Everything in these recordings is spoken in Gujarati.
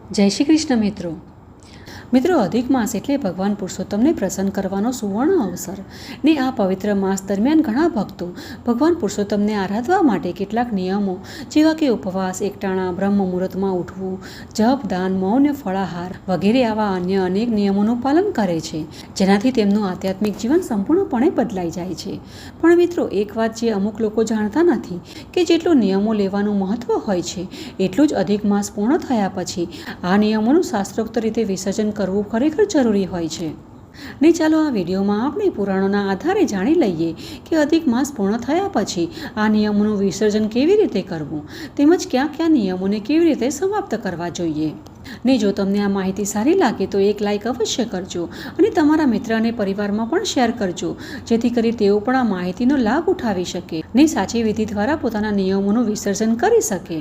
જય શ્રી કૃષ્ણ મિત્રો અધિક માસ એટલે ભગવાન પુરુષોત્તમને પ્રસન્ન કરવાનો સુવર્ણ અવસર ને આ પવિત્ર માસ દરમિયાન ઘણા ભક્તો ભગવાન પુરુષોત્તમને આરાધવા માટે કેટલાક નિયમો જેવા કે ઉપવાસ, એકટાણા, બ્રહ્મ મુહૂર્તમાં ઉઠવું, જપ, દાન, મૌન, ફળાહાર વગેરે આવા અન્ય અનેક નિયમોનું પાલન કરે છે, જેનાથી તેમનું આધ્યાત્મિક જીવન સંપૂર્ણપણે બદલાઈ જાય છે. પણ મિત્રો, એક વાત જે અમુક લોકો જાણતા નથી કે જેટલું નિયમો લેવાનું મહત્વ હોય છે એટલું જ અધિક માસ પૂર્ણ થયા પછી આ નિયમોનું શાસ્ત્રોક્ત રીતે વિસર્જન કરવું ખરેખર જરૂરી હોય છે. ને ચાલો આ વિડીયોમાં આપણે પુરાણોના આધારે જાણી લઈએ કે અધિક માસ પૂર્ણ થયા પછી આ નિયમોનું વિસર્જન કેવી રીતે કરવું, તેમજ ક્યાં ક્યાં નિયમોને કેવી રીતે સમાપ્ત કરવા જોઈએ. ને જો તમને આ માહિતી સારી લાગે તો એક લાઈક અવશ્ય કરજો અને તમારા મિત્ર અને પરિવારમાં પણ શેર કરજો, જેથી કરી તેઓ પણ આ માહિતીનો લાભ ઉઠાવી શકે ને સાચી વિધિ દ્વારા પોતાના નિયમોનું વિસર્જન કરી શકે.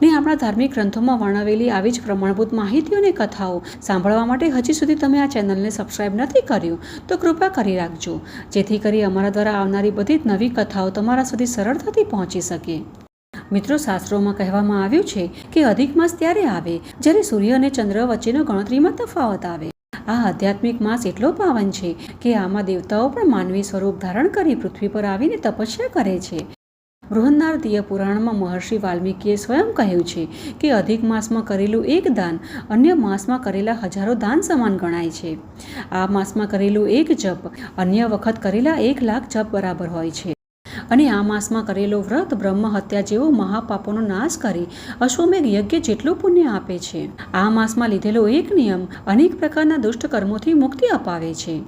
ને આપણા ધાર્મિક ગ્રંથોમાં વર્ણવેલી આવી જ પ્રમાણભૂત માહિતીઓ અને કથાઓ સાંભળવા માટે હજી સુધી તમે આ ચેનલને સબસ્ક્રાઇબ નથી કર્યું તો કૃપા કરી રાખજો, જેથી કરી અમારા દ્વારા આવનારી બધી જ નવી કથાઓ તમારા સુધી સરળતાથી પહોંચી શકે. મિત્રો, શાસ્ત્રોમાં કહેવામાં આવ્યું છે કે અધિક માસ ત્યારે આવે જ્યારે સૂર્ય અને ચંદ્ર વચ્ચેનો ગણતરીમાં તફાવત આવે. આ આધ્યાત્મિક માસ એટલો પાવન છે કે આમાં દેવતાઓ પણ માનવી સ્વરૂપ ધારણ કરી પૃથ્વી પર આવીને તપસ્યા કરે છે. બૃહન્નારદીય પુરાણમાં મહર્ષિ વાલ્મીકીએ સ્વયં કહ્યું છે કે અધિક માસમાં કરેલું એક દાન અન્ય માસમાં કરેલા હજારો દાન સમાન ગણાય છે. આ માસમાં કરેલું એક જપ અન્ય વખત કરેલા 1,00,000 જપ બરાબર હોય છે. અને આ માસમાં કરેલો વ્રત બ્રહ્મ હત્યા જેવો મહાપાપોનો નાશ કરી અશ્વમેઘ યજ્ઞ જેટલું પુણ્ય આપે છે. આ માસમાં લીધેલો એક નિયમ અનેક પ્રકારના દુષ્ટ કર્મોથી મુક્તિ અપાવે છે.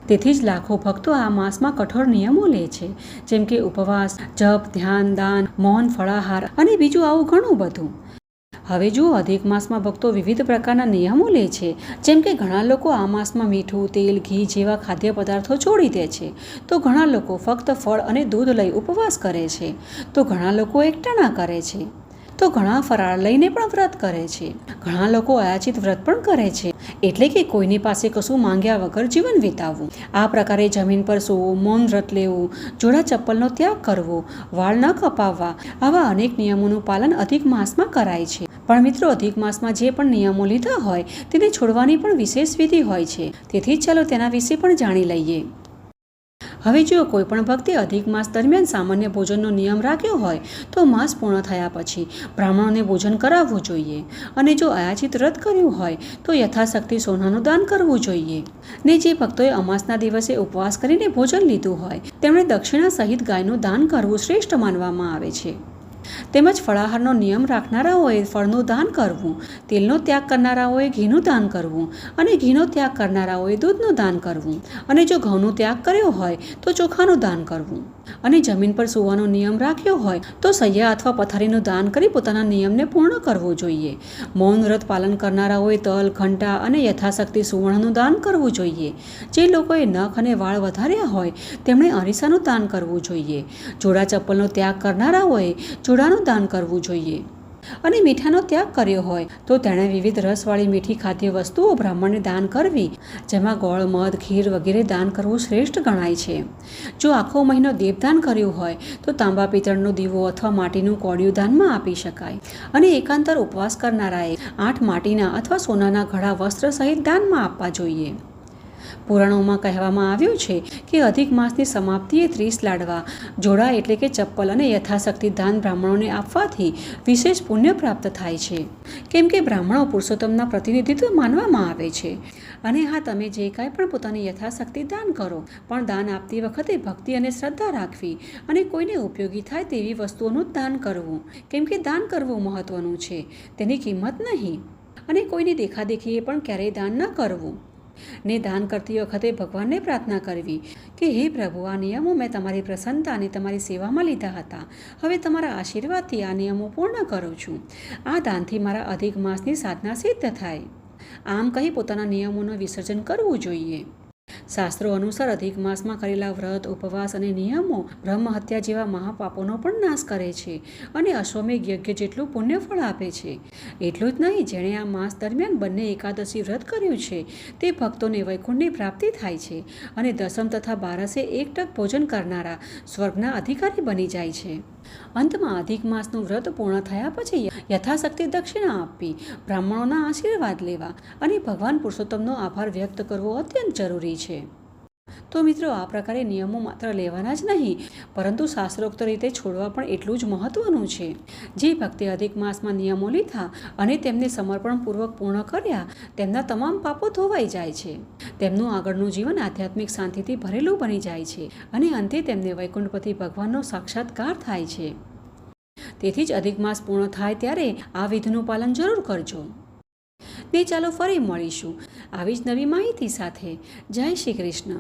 તેથી જ લાખો ભક્તો આ માસમાં કઠોર નિયમો લે છે, જેમ કે ઉપવાસ, જપ, ધ્યાન, દાન, મૌન, ફળાહાર અને બીજું આવું ઘણું બધું. હવે જુઓ, અધિક માસમાં ભક્તો વિવિધ પ્રકારના નિયમો લે છે, જેમ કે ઘણા લોકો આ માસમાં મીઠું, તેલ, ઘી જેવા ખાદ્ય પદાર્થો છોડી દે છે, તો ઘણા લોકો ફક્ત ફળ અને દૂધ લઈ ઉપવાસ કરે છે, તો ઘણા લોકો એકટાણા કરે છે, તો ઘણા ફરાળ લઈને પણ વ્રત કરે છે, ઘણા લોકો અયાચિત વ્રત પણ કરે છે, એટલે કે કોઈની પાસે કશું માંગ્યા વગર જીવન વિતાવવું. આ પ્રકારે જમીન પર સૂવું, મૌન વ્રત લેવું, જોડા ચપ્પલનો ત્યાગ કરવો, વાળ ન કપાવવા, આવા અનેક નિયમોનું પાલન અધિક માસમાં કરાય છે. પણ મિત્રો, અધિક માસમાં જે પણ નિયમો લીધા હોય તેને છોડવાની પણ વિશેષ વિધિ હોય છે, તેથી ચાલો તેના વિશે પણ જાણી લઈએ. હવે જો કોઈ પણ ભક્તે અધિક માસ દરમિયાન સામાન્ય ભોજનનો નિયમ રાખ્યો હોય તો માસ પૂર્ણ થયા પછી બ્રાહ્મણોને ભોજન કરાવવું જોઈએ. અને જો અયાચિત વ્રત કર્યું હોય તો યથાશક્તિ સોનાનું દાન કરવું જોઈએ. ને જે ભક્તોએ અમાસના દિવસે ઉપવાસ કરીને ભોજન લીધું હોય તેમણે દક્ષિણા સહિત ગાયનું દાન કરવું શ્રેષ્ઠ માનવામાં આવે છે. તેમજ ફળાહારનો નિયમ રાખનારાઓએ ફળનું દાન કરવું, તેલનો ત્યાગ કરનારાઓએ ઘીનું દાન કરવું અને ઘીનો ત્યાગ કરનારાઓએ દૂધનું દાન કરવું, અને જો ઘઉંનો ત્યાગ કર્યો હોય તો ચોખાનું દાન કરવું, અને જમીન પર સૂવાનો નિયમ રાખ્યો હોય તો સૈયા અથવા પથારીનું દાન કરી પોતાના નિયમને પૂર્ણ કરવો જોઈએ. મૌન વ્રત પાલન કરનારાઓએ તલ, ઘંટા અને યથાશક્તિ સુવર્ણનું દાન કરવું જોઈએ. જે લોકોએ નખ અને વાળ વધાર્યા હોય તેમણે અરીસાનું દાન કરવું જોઈએ. જોડા ચપ્પલનો ત્યાગ કરનારાઓએ જોડાનું દાન કરવું જોઈએ. અને મીઠાનો ત્યાગ કર્યો હોય તો તેણે વિવિધ રસવાળી મીઠી ખાદ્ય વસ્તુઓ બ્રાહ્મણને દાન કરવી, જેમાં ગોળ, મધ, ખીર વગેરે દાન કરવું શ્રેષ્ઠ ગણાય છે. જો આખો મહિનો દેવદાન કર્યું હોય તો તાંબા પિત્તળનો દીવો અથવા માટીનું કોડિયું દાનમાં આપી શકાય. અને એકાંતર ઉપવાસ કરનારાએ 8 માટીના અથવા સોનાના ઘડા વસ્ત્ર સહિત દાનમાં આપવા જોઈએ. પુરાણોમાં કહેવામાં આવ્યું છે કે અધિક માસની સમાપ્તિએ 30 લાડવા, જોડા એટલે કે ચપ્પલ અને યથાશક્તિ દાન બ્રાહ્મણોને આપવાથી વિશેષ પુણ્ય પ્રાપ્ત થાય છે, કેમ કે બ્રાહ્મણો પુરુષોત્તમના પ્રતિનિધિત્વ માનવામાં આવે છે. અને હા, તમે જે કાંઈ પણ પોતાની યથાશક્તિ દાન કરો, પણ દાન આપતી વખતે ભક્તિ અને શ્રદ્ધા રાખવી અને કોઈને ઉપયોગી થાય તેવી વસ્તુઓનું જ દાન કરવું, કેમ કે દાન કરવું મહત્વનું છે, તેની કિંમત નહીં. અને કોઈની દેખાદેખીએ પણ ક્યારેય દાન ન કરવું. ને દાન કરતી વખતે ભગવાનને પ્રાર્થના કરવી કે હે પ્રભુ, આ નિયમો મેં તમારી પ્રસન્નતા અને તમારી સેવામાં લીધા હતા. હવે તમારા આશીર્વાદથી આ નિયમો પૂર્ણ કરું છું. આ દાનથી મારા અધિક માસની સાધના સિદ્ધ થાય. આમ કહી પોતાના નિયમોનું વિસર્જન કરવું જોઈએ. શાસ્ત્રો અનુસાર અધિક માસમાં કરેલા વ્રત, ઉપવાસ અને નિયમો બ્રહ્મ હત્યા જેવા મહાપાપોનો પણ નાશ કરે છે અને અશ્વમેઘ યજ્ઞ જેટલું પુણ્ય ફળ આપે છે. એટલું જ નહીં, જેણે આ માસ દરમિયાન બંને એકાદશી વ્રત કર્યું છે તે ભક્તોને વૈકુંઠની પ્રાપ્તિ થાય છે અને દસમ તથા બારસે 1 ટક ભોજન કરનારા સ્વર્ગના અધિકારી બની જાય છે. અંતમાં અધિક માસનું વ્રત પૂર્ણ થયા પછી યથાશક્તિ દક્ષિણા આપવી, બ્રાહ્મણોના આશીર્વાદ લેવા અને ભગવાન પુરુષોત્તમનો આભાર વ્યક્ત કરવો અત્યંત જરૂરી છે. તો મિત્રો, આ પ્રકારે નિયમો માત્ર લેવાના જ નહીં, પરંતુ શાસ્ત્રોક્ત રીતે છોડવા પણ એટલું જ મહત્વનું છે. જે ભક્તે અધિક માસમાં નિયમો લીધા અને તેમને સમર્પણપૂર્વક પૂર્ણ કર્યા, તેમના તમામ પાપો ધોવાઈ જાય છે. તેમનું આગળનું જીવન આધ્યાત્મિક શાંતિથી ભરેલું બની જાય છે અને અંતે તેમને વૈકુંઠપતિ ભગવાનનો સાક્ષાત્કાર થાય છે. તેથી જ અધિક માસ પૂર્ણ થાય ત્યારે આ વિધિનું પાલન જરૂર કરજો. ને ચાલો ફરી મળીશું આવી જ નવી માહિતી સાથે. જય શ્રી કૃષ્ણ.